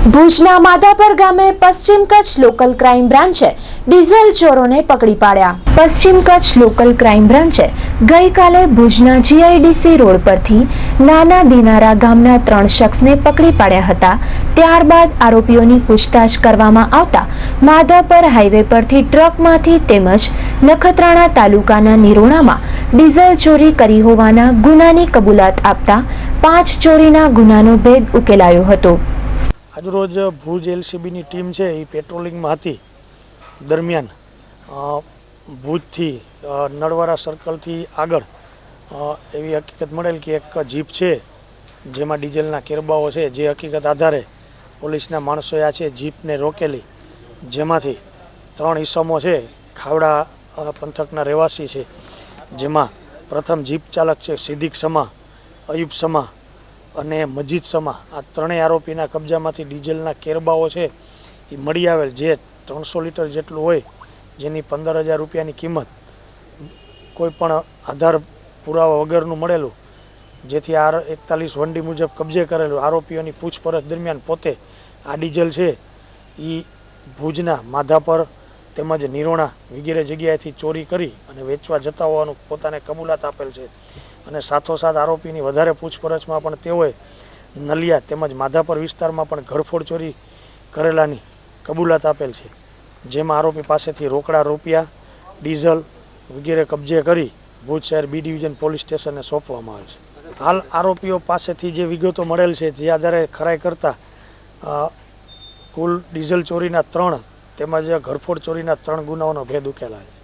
ભુજના માધાપર ગામે પશ્ચિમ કચ્છ લોકલ ક્રાઇમ બ્રાન્ચે ડીઝલ ચોરોને પકડી પાડ્યા। પશ્ચિમ કચ્છ લોકલ ક્રાઇમ બ્રાન્ચે ગઈકાલે ભુજના જીઆઈડીસી રોડ પરથી નાના દિનારા ગામના 3 શખ્સને પકડી પાડ્યા હતા। ત્યારબાદ આરોપીઓની પૂછતાછ કરવામાં આવતા માધાપર હાઈવે પરથી ટ્રકમાંથી તેમજ નખત્રાણા તાલુકાના નિરોણામાં ડીઝલ ચોરી કરી હોવાના ગુનાની કબૂલાત આપતા 5 ચોરીના ગુનાનો ભેદ ઉકેલાયો હતો। આજરોજ ભુજ એલસીબીની ટીમ છે એ પેટ્રોલિંગમાં હતી દરમિયાન ભુજથી નળવારા સર્કલથી આગળ એવી હકીકત મળેલ કે એક જીપ છે જેમાં ડીઝલના કેરબાઓ છે। જે હકીકત આધારે પોલીસના માણસોએ આ છે જીપને રોકેલી, જેમાંથી 3 ઈસમો છે ખાવડા પંથકના રહેવાસી છે। જેમાં પ્રથમ જીપ ચાલક છે સિદ્દીક સમા, અયુબ સમા અને મજીદ સમા। આ 3 આરોપીના કબજામાંથી ડીઝલના કેરબાઓ છે એ મળી આવેલ, જે 300 લીટર જેટલું હોય, જેની 15,000 રૂપિયાની કિંમત કોઈ પણ આધાર પુરાવા વગરનું મળેલું, જેથી આ 41 વંડી મુજબ કબજે કરેલું। આરોપીઓની પૂછપરછ દરમિયાન પોતે આ ડીઝલ છે એ ભુજના માધાપર તેમજ નિરોણા વગેરે જગ્યાએથી ચોરી કરી અને વેચવા જતા હોવાનું પોતાને કબૂલાત આપેલ છે। અને સાથોસાથ આરોપીની વધારે પૂછપરછમાં પણ તેઓએ નલિયા તેમજ માધાપર વિસ્તારમાં પણ ઘરફોડ ચોરી કરેલાની કબૂલાત આપેલ છે, જેમાં આરોપી પાસેથી રોકડા રૂપિયા, ડીઝલ વગેરે કબજે કરી ભુજ શહેર બી ડિવિઝન પોલીસ સ્ટેશનને સોંપવામાં આવેલ છે। હાલ આરોપીઓ પાસેથી જે વિગતો મળેલ છે જે આધારે ખરાઈ કરતા કુલ ડીઝલ ચોરીના 3 તેમજ ઘરફોડ ચોરીના 3 ગુનાઓનો ભેદ ઉકેલાય છે।